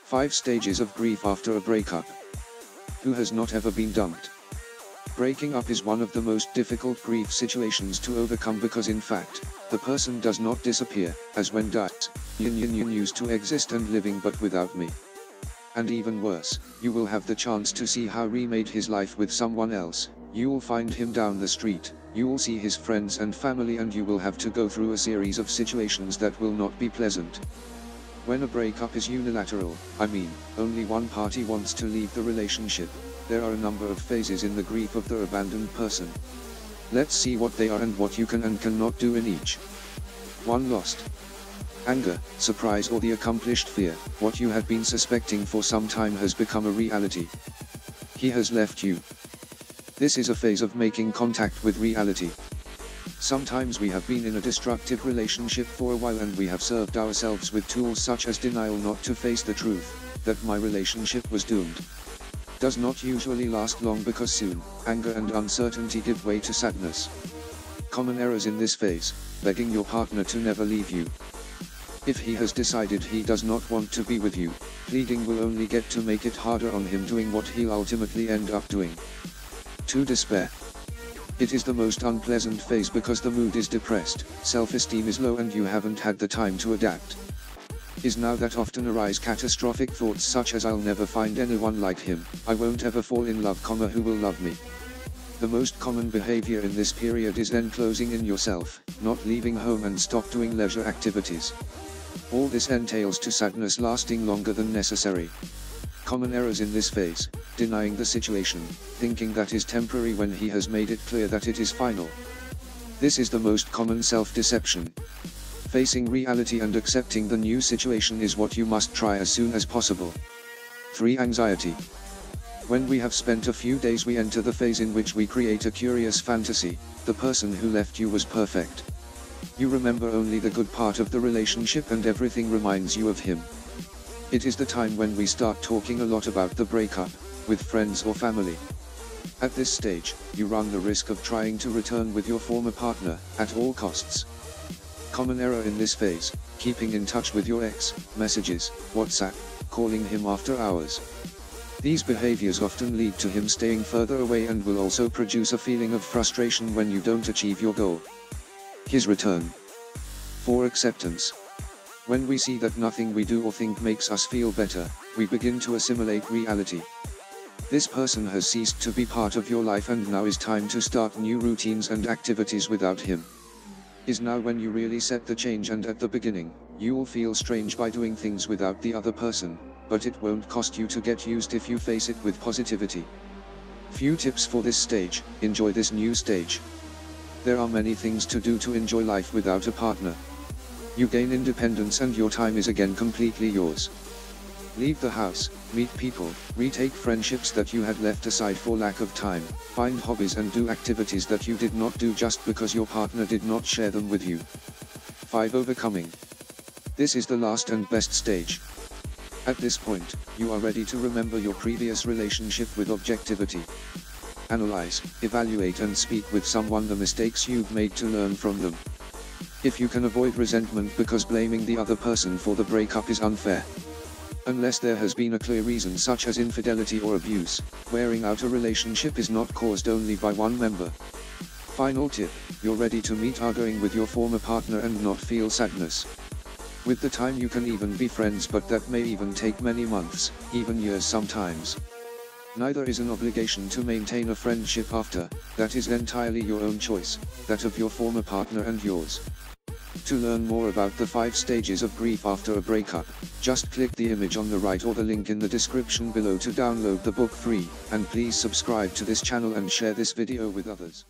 5 stages of grief after a breakup. Who has not ever been dumped? Breaking up is one of the most difficult grief situations to overcome because in fact, the person does not disappear, as when dies, you used to exist and living but without me. And even worse, you will have the chance to see how remade his life with someone else. You will find him down the street, you will see his friends and family, and you will have to go through a series of situations that will not be pleasant. When a breakup is unilateral, I mean, only one party wants to leave the relationship, there are a number of phases in the grief of the abandoned person. Let's see what they are and what you can and cannot do in each. 1. Lost. Anger, surprise, or the accomplished fear. What you had been suspecting for some time has become a reality. He has left you. This is a phase of making contact with reality. Sometimes we have been in a destructive relationship for a while and we have served ourselves with tools such as denial not to face the truth, that my relationship was doomed. Does not usually last long because soon, anger and uncertainty give way to sadness. Common errors in this phase: begging your partner to never leave you. If he has decided he does not want to be with you, pleading will only get to make it harder on him, doing what he'll ultimately end up doing. 2. Despair. It is the most unpleasant phase because the mood is depressed, self-esteem is low and you haven't had the time to adapt. Is now that often arise catastrophic thoughts such as I'll never find anyone like him, I won't ever fall in love, who will love me. The most common behavior in this period is then closing in yourself, not leaving home and stop doing leisure activities. All this entails to sadness lasting longer than necessary. Common errors in this phase: denying the situation, thinking that is temporary when he has made it clear that it is final. This is the most common self-deception. Facing reality and accepting the new situation is what you must try as soon as possible. 3. Anxiety. When we have spent a few days, we enter the phase in which we create a curious fantasy: the person who left you was perfect. You remember only the good part of the relationship and everything reminds you of him. It is the time when we start talking a lot about the breakup, with friends or family. At this stage, you run the risk of trying to return with your former partner, at all costs. Common error in this phase: keeping in touch with your ex, messages, WhatsApp, calling him after hours. These behaviors often lead to him staying further away and will also produce a feeling of frustration when you don't achieve your goal. His return. 4. Acceptance. When we see that nothing we do or think makes us feel better, we begin to assimilate reality. This person has ceased to be part of your life and now is time to start new routines and activities without him. Is now when you really set the change, and at the beginning, you will feel strange by doing things without the other person, but it won't cost you to get used if you face it with positivity. Few tips for this stage: enjoy this new stage. There are many things to do to enjoy life without a partner. You gain independence and your time is again completely yours. Leave the house, meet people, retake friendships that you had left aside for lack of time, find hobbies and do activities that you did not do just because your partner did not share them with you. 5. Overcoming. This is the last and best stage. At this point, you are ready to remember your previous relationship with objectivity. Analyze, evaluate and speak with someone the mistakes you've made to learn from them. If you can avoid resentment because blaming the other person for the breakup is unfair. Unless there has been a clear reason such as infidelity or abuse, wearing out a relationship is not caused only by one member. Final tip: you're ready to meet arguing with your former partner and not feel sadness. With the time you can even be friends, but that may even take many months, even years sometimes. Neither is an obligation to maintain a friendship after, that is entirely your own choice, that of your former partner and yours. To learn more about the 5 stages of grief after a breakup, just click the image on the right or the link in the description below to download the book free, and please subscribe to this channel and share this video with others.